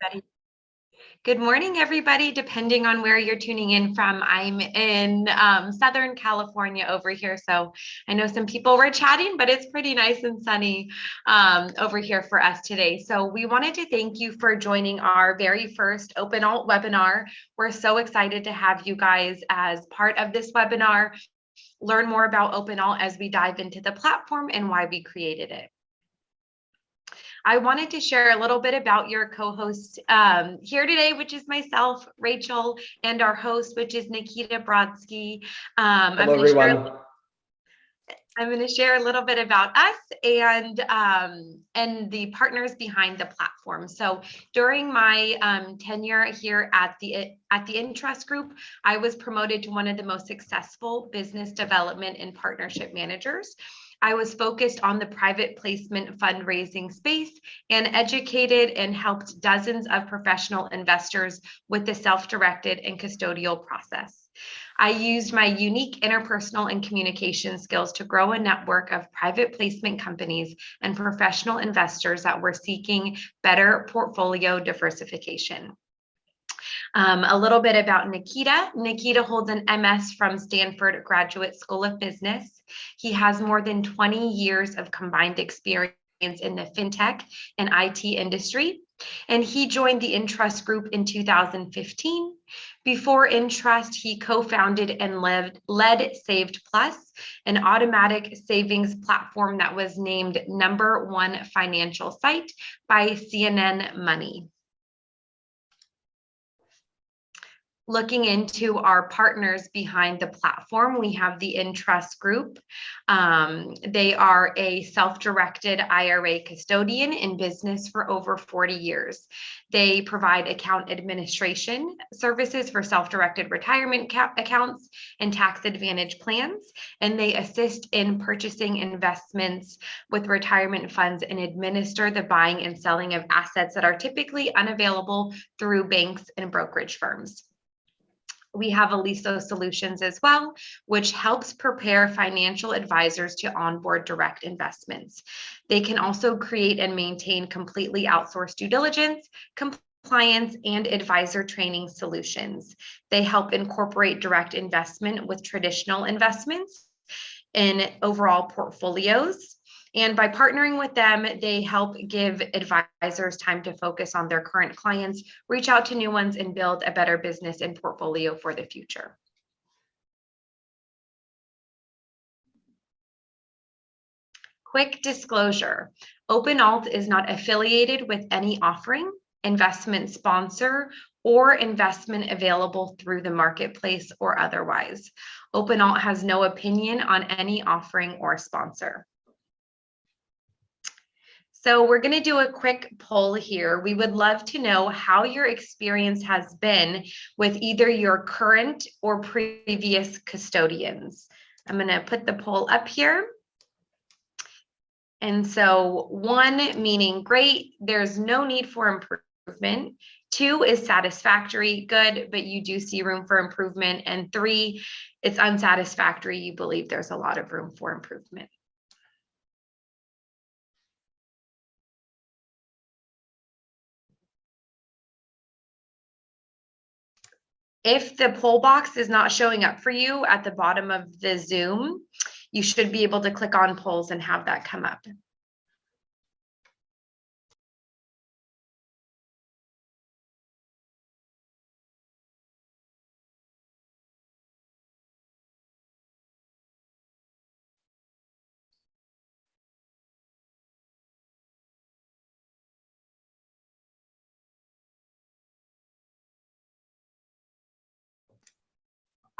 everybody. Good morning, everybody, depending on where you're tuning in from. I'm in Southern California over here, so I know some people were chatting, but it's pretty nice and sunny over here for us today. So we wanted to thank you for joining our very first OpenAlt webinar. We're so excited to have you guys as part of this webinar. Learn more about OpenAlt as we dive into the platform and why we created it. I wanted to share a little bit about your co-host here today, which is myself, Rachel, and our host, which is Nikita Brodsky. Hello, everyone. I'm going to share a little bit about us and the partners behind the platform. So during my tenure here at the Interest Group, I was promoted to one of the most successful business development and partnership managers. I was focused on the private placement fundraising space and educated and helped dozens of professional investors with the self-directed and custodial process. I used my unique interpersonal and communication skills to grow a network of private placement companies and professional investors that were seeking better portfolio diversification. A little bit about Nikita. Nikita holds an MS from Stanford Graduate School of Business. He has more than 20 years of combined experience in the fintech and IT industry, and he joined the Interest Group in 2015. Before Interest, he co-founded and led Saved Plus, an automatic savings platform that was named #1 financial site by CNN Money. Looking into our partners behind the platform, we have the Interest Group. They are a self-directed IRA custodian in business for over 40 years. They provide account administration services for self-directed retirement accounts and tax advantage plans, and they assist in purchasing investments with retirement funds and administer the buying and selling of assets that are typically unavailable through banks and brokerage firms. We have Aliso Solutions as well, which helps prepare financial advisors to onboard direct investments. They can also create and maintain completely outsourced due diligence, compliance, and advisor training solutions. They help incorporate direct investment with traditional investments in overall portfolios. And by partnering with them, they help give advisors time to focus on their current clients, reach out to new ones, and build a better business and portfolio for the future. Quick disclosure, OpenAlt is not affiliated with any offering, investment sponsor, or investment available through the marketplace or otherwise. OpenAlt has no opinion on any offering or sponsor. So we're going to do a quick poll here. We would love to know how your experience has been with either your current or previous custodians. I'm going to put the poll up here. And so 1 meaning great, there's no need for improvement. 2 is satisfactory, good, but you do see room for improvement. And 3, it's unsatisfactory, you believe there's a lot of room for improvement. If the poll box is not showing up for you at the bottom of the Zoom, you should be able to click on polls and have that come up.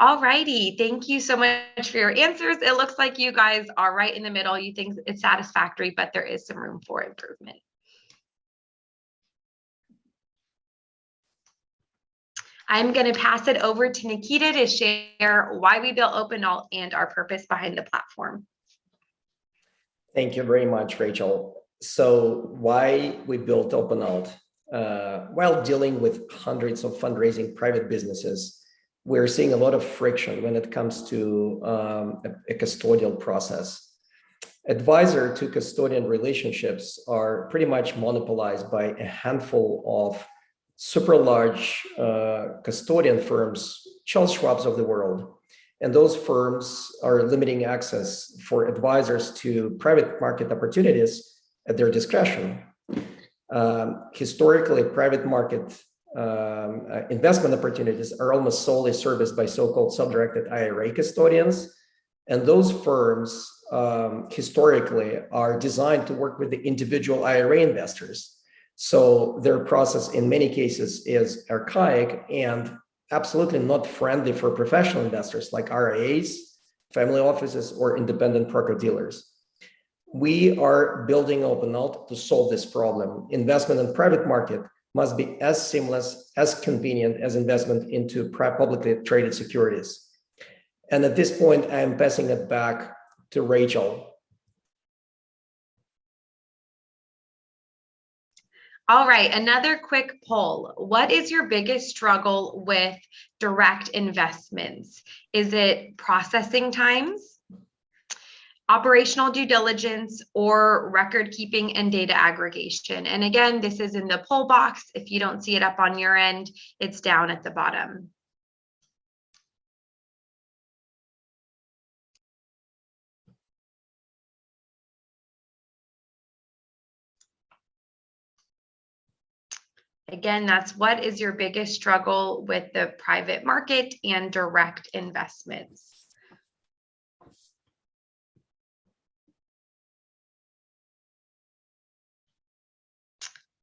All righty, thank you so much for your answers. It looks like you guys are right in the middle. You think it's satisfactory, but there is some room for improvement. I'm going to pass it over to Nikita to share why we built OpenAlt and our purpose behind the platform. Thank you very much, Rachel. So why we built OpenAlt? While dealing with hundreds of fundraising private businesses, we're seeing a lot of friction when it comes to a custodial process. Advisor to custodian relationships are pretty much monopolized by a handful of super large custodian firms, Charles Schwab's of the world. And those firms are limiting access for advisors to private market opportunities at their discretion. Historically, private market investment opportunities are almost solely serviced by so-called self-directed IRA custodians. And those firms historically are designed to work with the individual IRA investors. So their process in many cases is archaic and absolutely not friendly for professional investors like RIAs, family offices, or independent broker-dealers. We are building OpenAlt to solve this problem. Investment in private market must be as seamless, as convenient as investment into publicly traded securities. And at this point, I am passing it back to Rachel. All right, another quick poll. What is your biggest struggle with direct investments? Is it processing times, operational due diligence, or record keeping and data aggregation? And again, this is in the poll box. If you don't see it up on your end, it's down at the bottom. Again, that's what is your biggest struggle with the private market and direct investments?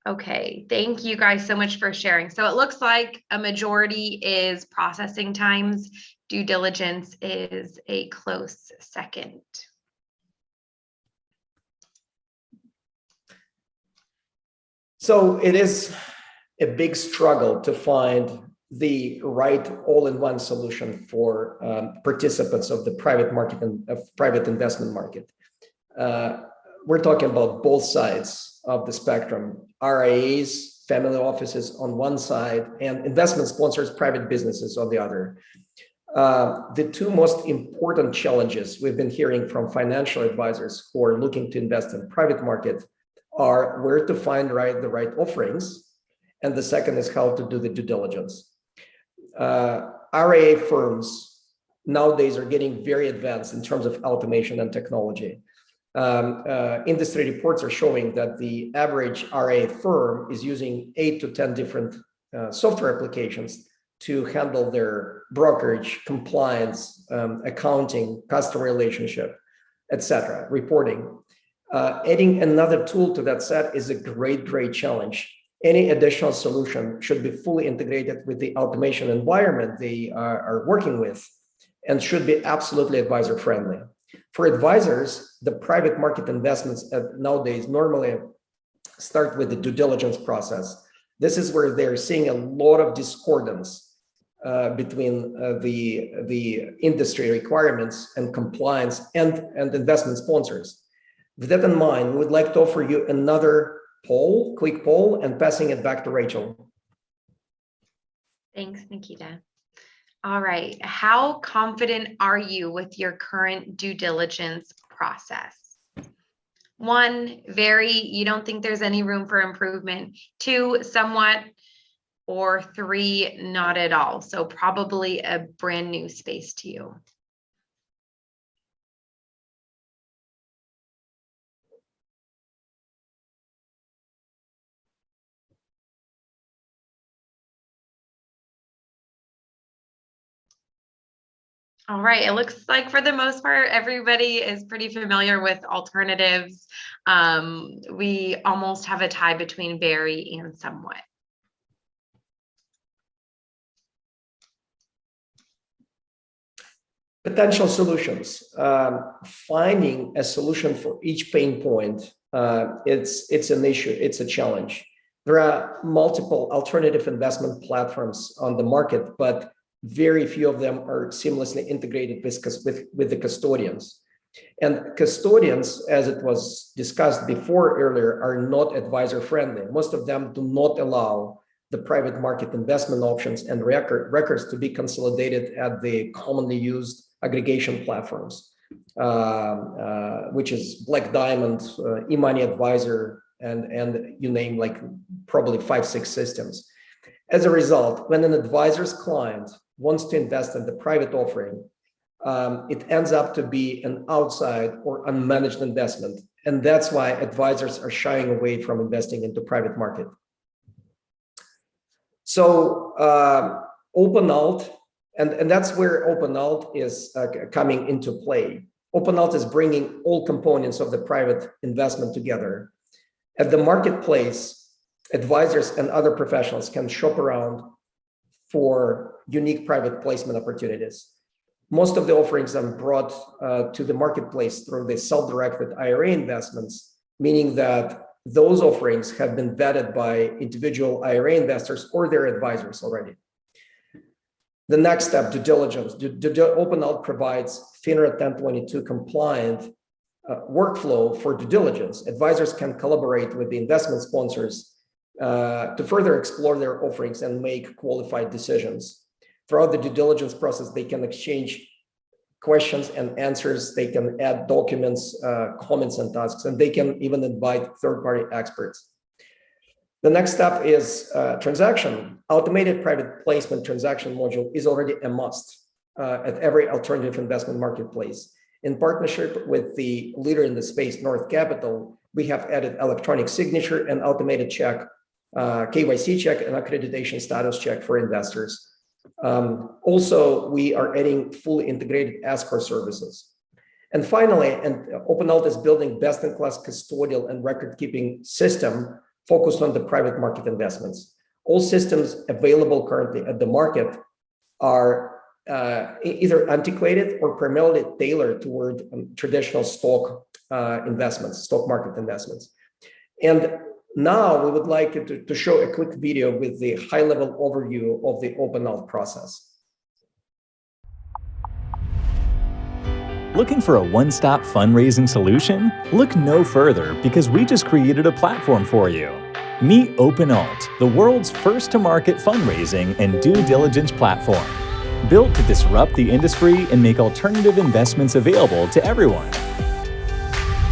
Okay, thank you guys so much for sharing. So it looks like a majority is processing times. Due diligence is a close second. So it is a big struggle to find the right all-in-one solution for participants of the private market and private investment market. We're talking about both sides of the spectrum: RIAs, family offices on one side, and investment sponsors, private businesses on the other. The two most important challenges we've been hearing from financial advisors who are looking to invest in private market are where to find the right offerings, and the second is how to do the due diligence. RIA firms nowadays are getting very advanced in terms of automation and technology. Industry reports are showing that the average RIA firm is using 8 to 10 different software applications to handle their brokerage, compliance, accounting, customer relationship, etc., reporting. Adding another tool to that set is a great challenge. Any additional solution should be fully integrated with the automation environment they are working with and should be absolutely advisor friendly. For advisors, the private market investments nowadays normally start with the due diligence process. This is where they're seeing a lot of discordance between the industry requirements and compliance and investment sponsors. With that in mind, we would like to offer you another quick poll, and passing it back to Rachel. Thanks, Nikita. All right, how confident are you with your current due diligence process? 1, very, you don't think there's any room for improvement. 2, somewhat, or 3, not at all. So probably a brand new space to you. All right, it looks like for the most part, everybody is pretty familiar with alternatives. We almost have a tie between very and somewhat. Potential solutions. Finding a solution for each pain point, it's an issue, it's a challenge. There are multiple alternative investment platforms on the market, but very few of them are seamlessly integrated with the custodians. And custodians, as it was discussed before earlier, are not advisor friendly. Most of them do not allow the private market investment options and records to be consolidated at the commonly used aggregation platforms, which is Black Diamond, eMoney Advisor, and you name like probably 5-6 systems. As a result, when an advisor's client wants to invest in the private offering, it ends up to be an outside or unmanaged investment. And that's why advisors are shying away from investing into private market. So OpenAlt, and that's where OpenAlt is coming into play. OpenAlt is bringing all components of the private investment together. At the marketplace, advisors and other professionals can shop around for unique private placement opportunities. Most of the offerings are brought to the marketplace through the self-directed IRA investments, meaning that those offerings have been vetted by individual IRA investors or their advisors already. The next step, due diligence. OpenAlt provides FINRA 1022 compliant workflow for due diligence. Advisors can collaborate with the investment sponsors to further explore their offerings and make qualified decisions. Throughout the due diligence process, they can exchange questions and answers. They can add documents, comments, and tasks, and they can even invite third-party experts. The next step is transaction. Automated private placement transaction module is already a must at every alternative investment marketplace. In partnership with the leader in the space, North Capital, we have added electronic signature and automated check, KYC check, and accreditation status check for investors. Also, we are adding fully integrated escrow services. And finally, OpenAlt is building best-in-class custodial and record-keeping system focused on the private market investments. All systems available currently at the market are either antiquated or primarily tailored toward traditional stock investments, stock market investments. And now we would like to show a quick video with the high-level overview of the OpenAlt process. Looking for a one-stop fundraising solution? Look no further, because we just created a platform for you. Meet OpenAlt, the world's first-to-market fundraising and due diligence platform. Built to disrupt the industry and make alternative investments available to everyone.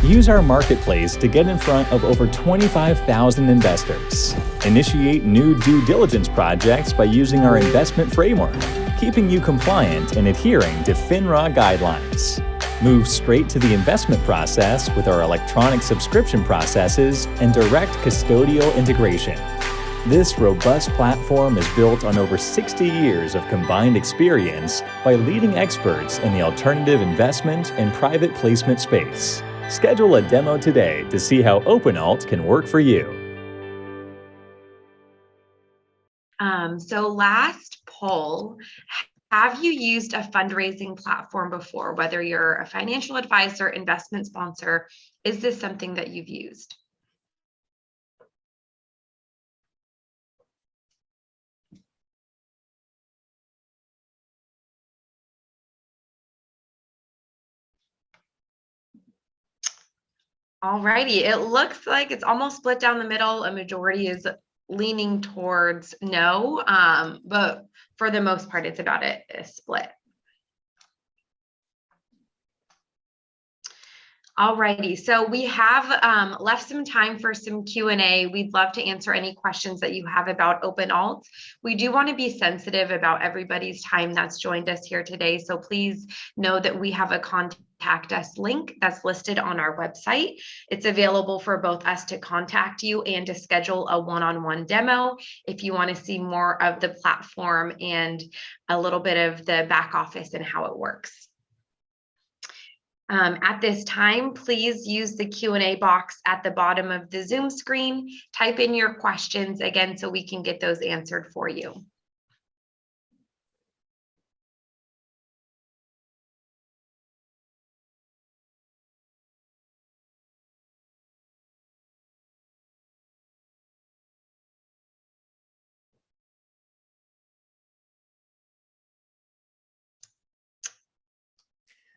Use our marketplace to get in front of over 25,000 investors. Initiate new due diligence projects by using our investment framework, keeping you compliant and adhering to FINRA guidelines. Move straight to the investment process with our electronic subscription processes and direct custodial integration. This robust platform is built on over 60 years of combined experience by leading experts in the alternative investment and private placement space. Schedule a demo today to see how OpenAlt can work for you. So last poll, have you used a fundraising platform before? Whether you're a financial advisor, investment sponsor, is this something that you've used? Alrighty, it looks like it's almost split down the middle. A majority is leaning towards no, but for the most part, it's about a split. Alrighty, so we have left some time for some Q&A. We'd love to answer any questions that you have about OpenAlt. We do want to be sensitive about everybody's time that's joined us here today, so please know that we have a contact us link that's listed on our website. It's available for both us to contact you and to schedule a one-on-one demo if you want to see more of the platform and a little bit of the back office and how it works. At this time, please use the Q&A box at the bottom of the Zoom screen. Type in your questions again so we can get those answered for you.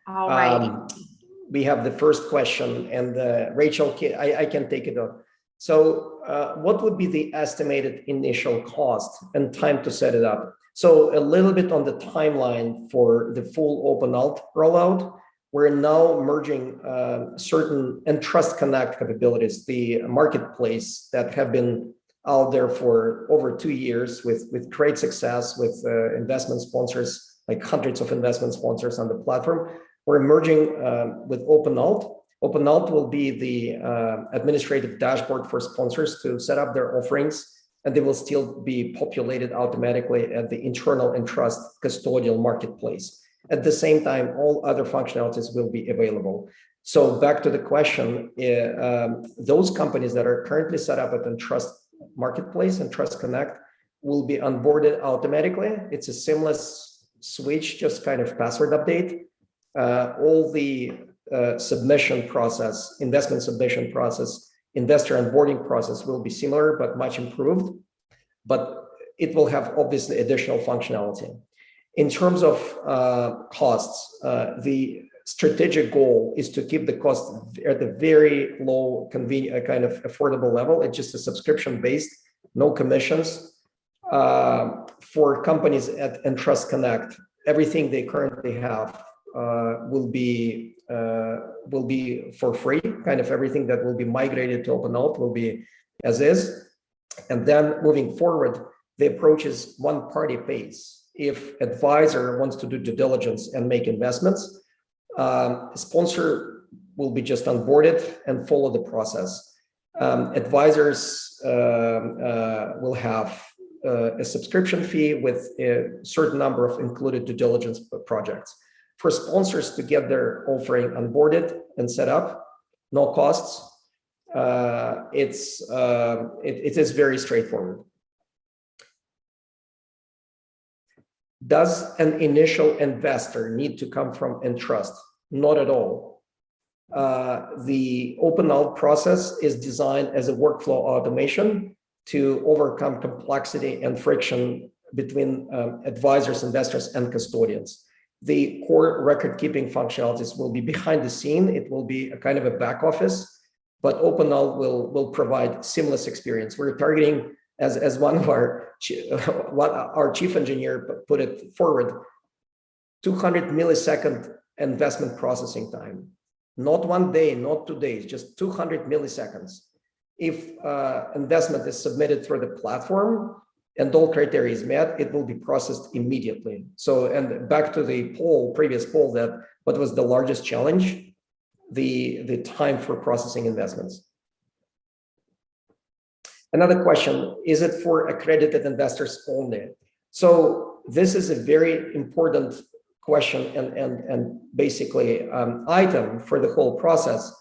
All right. We have the first question, and Rachel, I can take it on. So what would be the estimated initial cost and time to set it up? So a little bit on the timeline for the full OpenAlt rollout. We're now merging certain Entrust Connect capabilities, the marketplace that have been out there for over 2 years with great success, with investment sponsors, like hundreds of investment sponsors on the platform. We're merging with OpenAlt. OpenAlt will be the administrative dashboard for sponsors to set up their offerings, and they will still be populated automatically at the internal Entrust custodial marketplace. At the same time, all other functionalities will be available. So back to the question, those companies that are currently set up at Entrust marketplace and Trust Connect will be onboarded automatically. It's a seamless switch, just kind of password update. All the submission process, investment submission process, investor onboarding process will be similar, but much improved. But it will have obviously additional functionality. In terms of costs, the strategic goal is to keep the cost at a very low, convenient, kind of affordable level. It's just a subscription-based, no commissions. For companies at Entrust Connect, everything they currently have will be for free. Kind of everything that will be migrated to OpenAlt will be as is. And then moving forward, the approach is one party pays. If advisor wants to do due diligence and make investments, sponsor will be just onboarded and follow the process. Advisors will have a subscription fee with a certain number of included due diligence projects. For sponsors to get their offering onboarded and set up, no costs. It is very straightforward. Does an initial investor need to come from Entrust? Not at all. The OpenAlt process is designed as a workflow automation to overcome complexity and friction between advisors, investors, and custodians. The core record-keeping functionalities will be behind the scene. It will be a kind of a back office, but OpenAlt will provide seamless experience. We're targeting, as one of our chief engineer put it forward, 200 millisecond investment processing time. Not 1 day, not 2 days, just 200 milliseconds. If investment is submitted through the platform and all criteria is met, it will be processed immediately. So, and back to the previous poll, that what was the largest challenge? The time for processing investments. Another question, is it for accredited investors only? So this is a very important question and basically item for the whole process.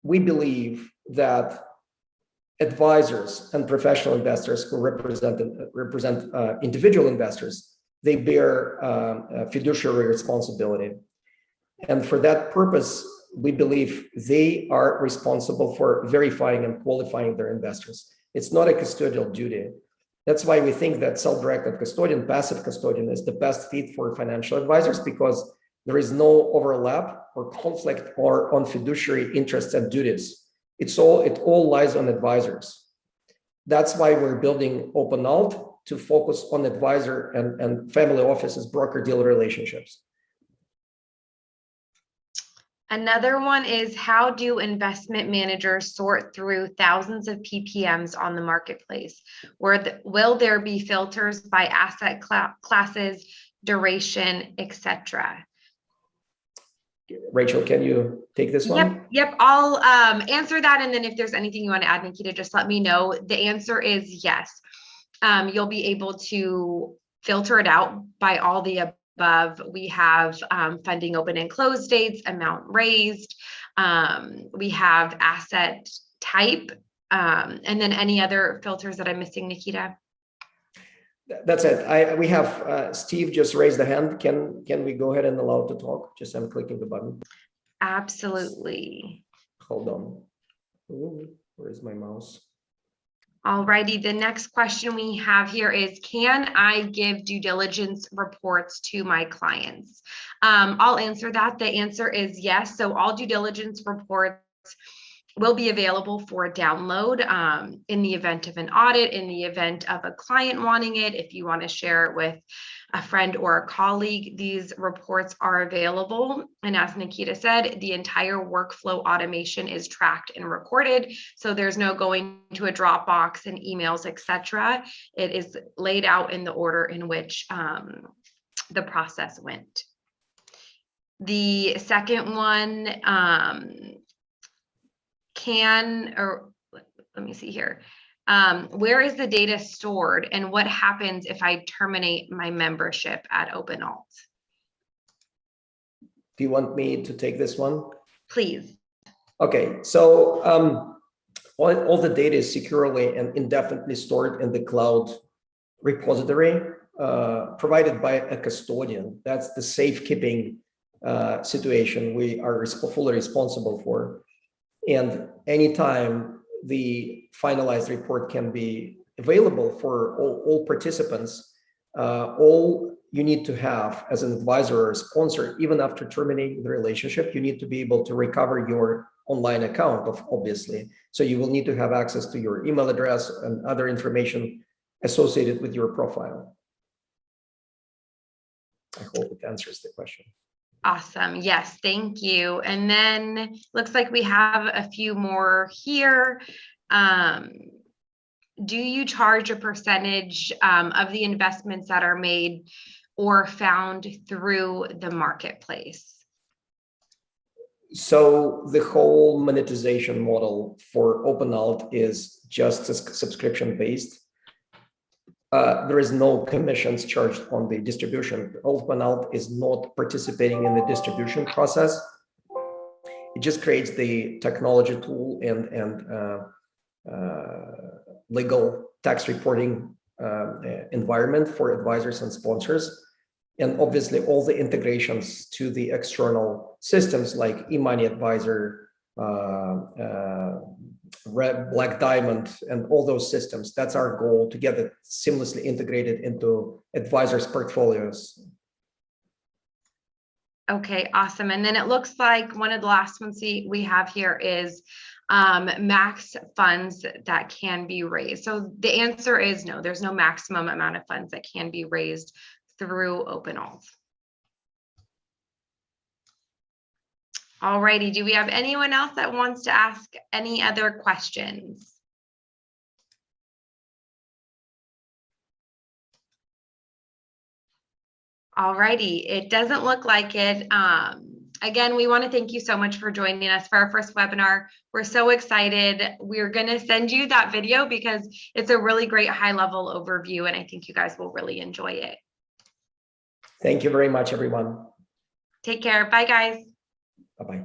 We believe that advisors and professional investors who represent individual investors, they bear fiduciary responsibility. And for that purpose, we believe they are responsible for verifying and qualifying their investors. It's not a custodial duty. That's why we think that self-directed custodian, passive custodian is the best fit for financial advisors, because there is no overlap or conflict or on fiduciary interests and duties. It all lies on advisors. That's why we're building OpenAlt to focus on advisor and family offices, broker-dealer relationships. Another one is, how do investment managers sort through thousands of PPMs on the marketplace? Will there be filters by asset classes, duration, etc.? Rachel, can you take this one? Yep. I'll answer that, and then if there's anything you want to add, Nikita, just let me know. The answer is yes. You'll be able to filter it out by all the above. We have funding open and close dates, amount raised. We have asset type, and then any other filters that I'm missing, Nikita? That's it. We have Steve just raised the hand. Can we go ahead and allow to talk? Just I'm clicking the button. Absolutely. Hold on. Ooh, where is my mouse? Alrighty, the next question we have here is, can I give due diligence reports to my clients? I'll answer that. The answer is yes. So all due diligence reports will be available for download in the event of an audit, in the event of a client wanting it. If you want to share it with a friend or a colleague, these reports are available. And as Nikita said, the entire workflow automation is tracked and recorded. So there's no going to a Dropbox and emails, etc. It is laid out in the order in which the process went. The second one, let me see here. Where is the data stored and what happens if I terminate my membership at OpenAlt? Do you want me to take this one? Please. Okay, so all the data is securely and indefinitely stored in the cloud repository provided by a custodian. That's the safekeeping situation we are fully responsible for. And anytime the finalized report can be available for all participants, all you need to have as an advisor or sponsor, even after terminating the relationship, you need to be able to recover your online account, obviously. So you will need to have access to your email address and other information associated with your profile. I hope it answers the question. Awesome. Yes, thank you. And then looks like we have a few more here. Do you charge a percentage of the investments that are made or found through the marketplace? So the whole monetization model for OpenAlt is just subscription-based. There is no commissions charged on the distribution. OpenAlt is not participating in the distribution process. It just creates the technology tool and legal tax reporting environment for advisors and sponsors. And obviously all the integrations to the external systems like eMoney Advisor, Black Diamond, and all those systems. That's our goal, to get it seamlessly integrated into advisors' portfolios. Okay, awesome. And then it looks like one of the last ones we have here is max funds that can be raised. So the answer is no, there's no maximum amount of funds that can be raised through OpenAlt. Alrighty, do we have anyone else that wants to ask any other questions? Alrighty, it doesn't look like it. Again, we want to thank you so much for joining us for our first webinar. We're so excited. We're going to send you that video because it's a really great high-level overview, and I think you guys will really enjoy it. Thank you very much, everyone. Take care. Bye, guys. Bye-bye.